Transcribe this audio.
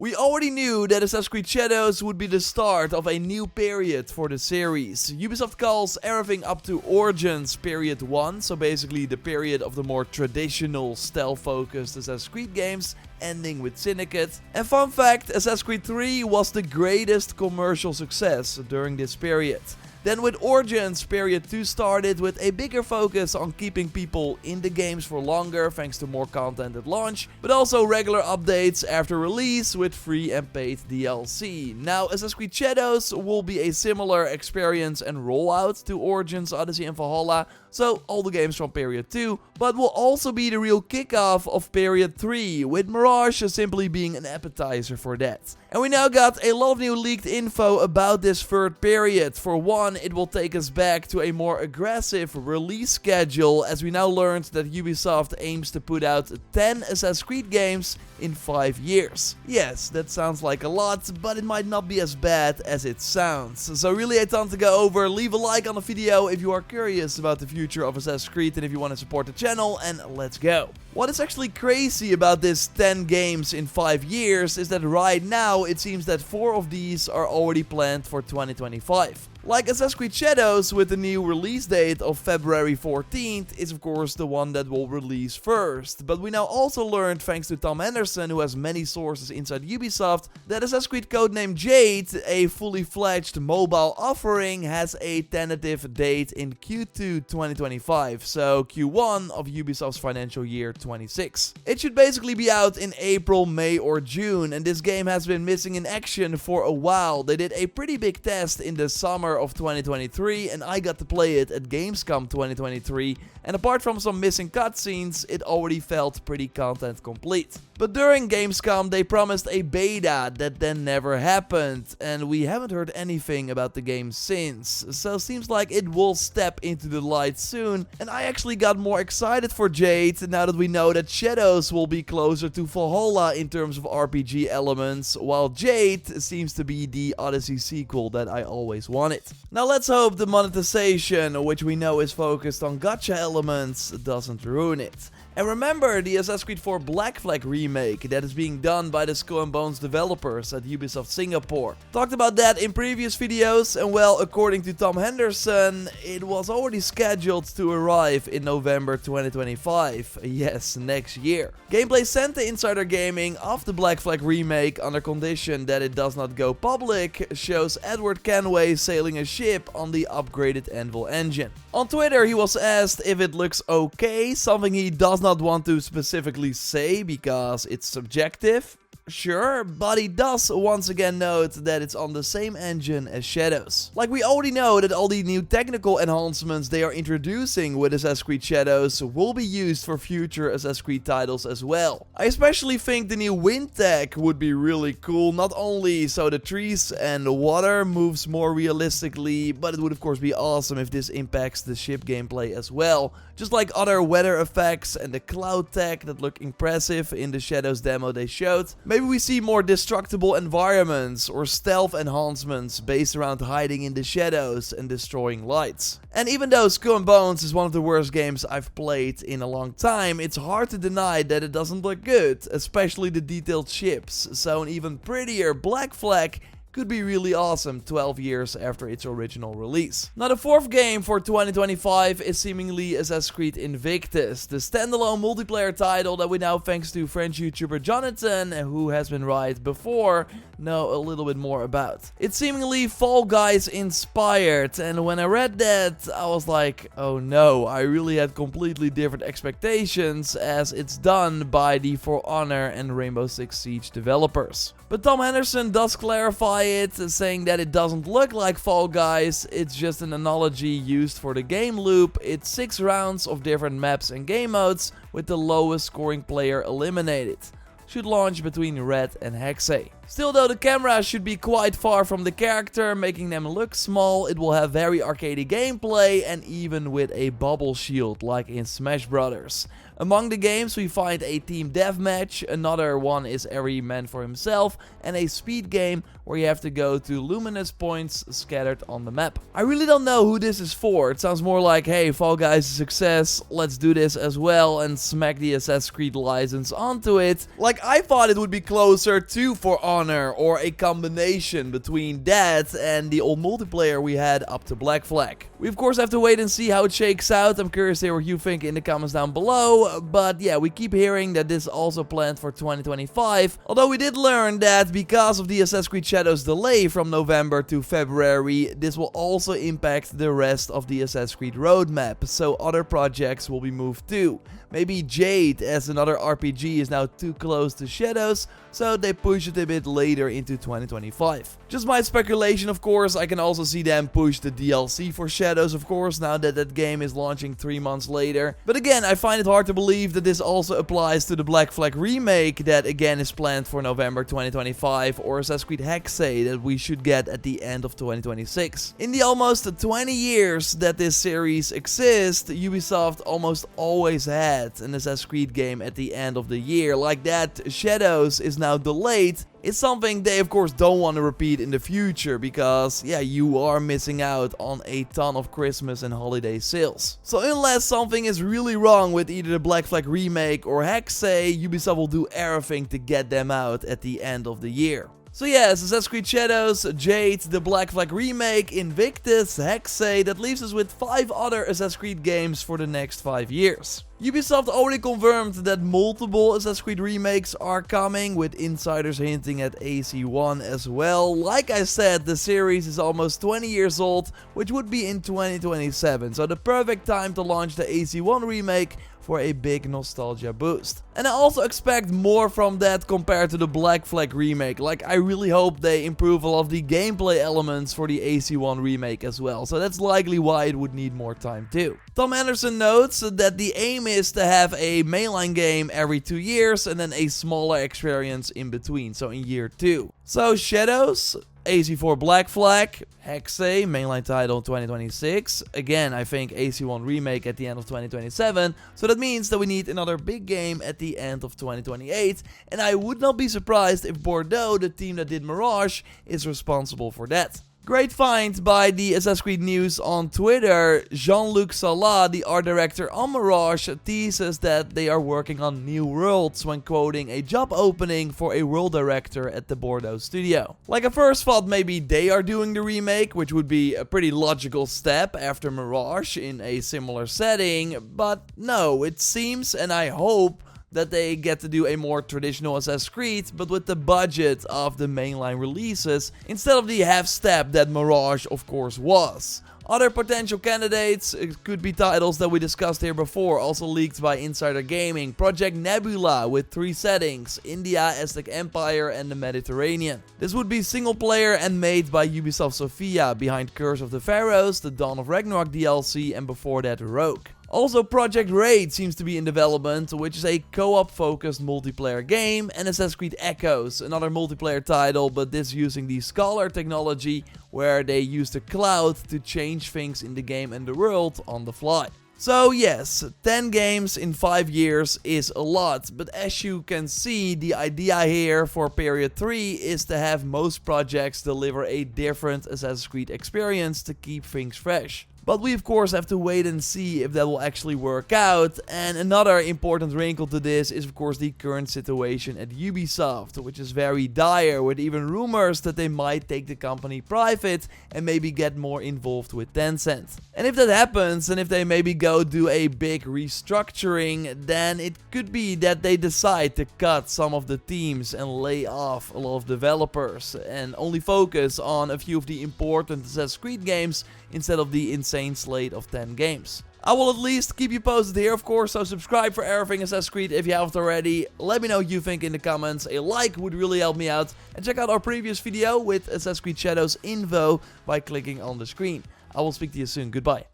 We already knew that Assassin's Creed Shadows would be the start of a new period for the series. Ubisoft calls everything up to Origins Period 1, so basically the period of the more traditional stealth-focused Assassin's Creed games, ending with Syndicate. And fun fact, Assassin's Creed 3 was the greatest commercial success during this period. Then with Origins, Period 2 started with a bigger focus on keeping people in the games for longer thanks to more content at launch, but also regular updates after release with free and paid DLC. Now Assassin's Creed Shadows will be a similar experience and rollout to Origins, Odyssey and Valhalla, so all the games from Period 2, but will also be the real kickoff of Period 3, with Mirage simply being an appetizer for that. And we now got a lot of new leaked info about this third period. For one, it will take us back to a more aggressive release schedule, as we now learned that Ubisoft aims to put out 10 Assassin's Creed games in 5 years. Yes, that sounds like a lot, but it might not be as bad as it sounds. So really a ton to go over. Leave a like on the video if you are curious about the future of Assassin's Creed and if you want to support the channel, and let's go. What is actually crazy about this 10 games in 5 years is that right now it seems that 4 of these are already planned for 2025. Like Assassin's Creed Shadows, with the new release date of February 14th, is of course the one that will release first. But we now also learned, thanks to Tom Henderson, who has many sources inside Ubisoft, that Assassin's Creed codename Jade, a fully fledged mobile offering, has a tentative date in Q2 2025, so Q1 of Ubisoft's financial year 26. It should basically be out in April, May or June, and this game has been missing in action for a while. They did a pretty big test in the summer of 2023, and I got to play it at Gamescom 2023, and apart from some missing cutscenes, it already felt pretty content complete. But during Gamescom they promised a beta that then never happened, and we haven't heard anything about the game since, so seems like it will step into the light soon, and I actually got more excited for Jade now that we know that Shadows will be closer to Valhalla in terms of RPG elements, while Jade seems to be the Odyssey sequel that I always wanted. Now let's hope the monetization, which we know is focused on gacha elements, doesn't ruin it. And remember the Assassin's Creed 4 Black Flag remake that is being done by the Skull and Bones developers at Ubisoft Singapore. Talked about that in previous videos, and well, according to Tom Henderson, it was already scheduled to arrive in November 2025, yes, next year. Gameplay sent to Insider Gaming of the Black Flag remake under condition that it does not go public shows Edward Kenway sailing a ship on the upgraded Anvil engine. On Twitter he was asked if it looks okay, something he does not want to specifically say because it's subjective. Sure, but he does once again note that it's on the same engine as Shadows. Like, we already know that all the new technical enhancements they are introducing with Assassin's Creed Shadows will be used for future Assassin's Creed titles as well. I especially think the new wind tech would be really cool, not only so the trees and the water moves more realistically, but it would of course be awesome if this impacts the ship gameplay as well. Just like other weather effects and the cloud tech that look impressive in the Shadows demo they showed. Maybe we see more destructible environments or stealth enhancements based around hiding in the shadows and destroying lights. And even though Skull and Bones is one of the worst games I've played in a long time, it's hard to deny that it doesn't look good, especially the detailed ships. So an even prettier Black Flag could be really awesome 12 years after its original release. Now the fourth game for 2025 is seemingly Assassin's Creed Invictus, the standalone multiplayer title that we now, thanks to French YouTuber Jonathan, who has been right before, know a little bit more about. It's seemingly Fall Guys inspired, and when I read that I was like, oh no, I really had completely different expectations, as it's done by the For Honor and Rainbow Six Siege developers. But Tom Henderson does clarify it, saying that it doesn't look like Fall Guys, it's just an analogy used for the game loop. It's 6 rounds of different maps and game modes, with the lowest scoring player eliminated. Should launch between Red and Hexe. Still though, the camera should be quite far from the character, making them look small. It will have very arcadey gameplay, and even with a bubble shield like in Smash Brothers. Among the games we find a team deathmatch, another one is every man for himself, and a speed game where you have to go to luminous points scattered on the map. I really don't know who this is for. It sounds more like, hey, Fall Guys is a success, let's do this as well and smack the Assassin's Creed license onto it. Like, I thought it would be closer to For Honor, or a combination between that and the old multiplayer we had up to Black Flag. We of course have to wait and see how it shakes out. I'm curious to hear what you think in the comments down below, but yeah, we keep hearing that this is also planned for 2025, although we did learn that because of the Assassin's Creed Shadows delay from November to February, this will also impact the rest of the Assassin's Creed roadmap, so other projects will be moved too. Maybe Jade as another RPG is now too close to Shadows, so they push it a bit later into 2025. Just my speculation, of course. I can also see them push the DLC for Shadows, of course, now that that game is launching 3 months later. But again, I find it hard to believe that this also applies to the Black Flag remake that again is planned for November 2025, or Assassin's Creed Hexe that we should get at the end of 2026. In the almost 20 years that this series exists, Ubisoft almost always had an Assassin's Creed game at the end of the year. Like that Shadows is now delayed. It's something they of course don't want to repeat in the future because yeah, you are missing out on a ton of Christmas and holiday sales. So unless something is really wrong with either the Black Flag remake or Hexe, Ubisoft will do everything to get them out at the end of the year. So yes, Assassin's Creed Shadows, Jade, the Black Flag remake, Invictus, Hexe, that leaves us with 5 other Assassin's Creed games for the next 5 years. Ubisoft already confirmed that multiple Assassin's Creed remakes are coming, with insiders hinting at AC1 as well. Like I said, the series is almost 20 years old, which would be in 2027, so the perfect time to launch the AC1 remake for a big nostalgia boost. And I also expect more from that compared to the Black Flag remake. Like, I really hope they improve a lot of the gameplay elements for the AC1 remake as well, so that's likely why it would need more time too. Tom Anderson notes that the aim is to have a mainline game every 2 years and then a smaller experience in between, so in year 2. So Shadows, AC4 Black Flag, Hexe, mainline title 2026. Again, I think AC1 remake at the end of 2027. So that means that we need another big game at the end of 2028. And I would not be surprised if Bordeaux, the team that did Mirage, is responsible for that. Great find by the Assassin's Creed News on Twitter. Jean-Luc Salah, the art director on Mirage, teases that they are working on new worlds when quoting a job opening for a world director at the Bordeaux studio. Like, I first thought maybe they are doing the remake, which would be a pretty logical step after Mirage in a similar setting, but no, it seems, and I hope, that they get to do a more traditional Assassin's Creed, but with the budget of the mainline releases, instead of the half-step that Mirage of course was. Other potential candidates could be titles that we discussed here before, also leaked by Insider Gaming. Project Nebula with 3 settings: India, Aztec Empire and the Mediterranean. This would be single player and made by Ubisoft Sofia, behind Curse of the Pharaohs, the Dawn of Ragnarok DLC and before that Rogue. Also, Project Raid seems to be in development, which is a co-op focused multiplayer game, and Assassin's Creed Echoes, another multiplayer title, but this using the Scholar technology, where they use the cloud to change things in the game and the world on the fly. So yes, 10 games in 5 years is a lot, but as you can see, the idea here for period 3 is to have most projects deliver a different Assassin's Creed experience to keep things fresh. But we of course have to wait and see if that will actually work out. And another important wrinkle to this is of course the current situation at Ubisoft, which is very dire, with even rumors that they might take the company private and maybe get more involved with Tencent. And if that happens, and if they maybe go do a big restructuring, then it could be that they decide to cut some of the teams and lay off a lot of developers and only focus on a few of the important Assassin's Creed games instead of the insane slate of 10 games. I will at least keep you posted here, of course, so subscribe for everything Assassin's Creed if you haven't already. Let me know what you think in the comments. A like would really help me out. And check out our previous video with Assassin's Creed Shadows info by clicking on the screen. I will speak to you soon. Goodbye.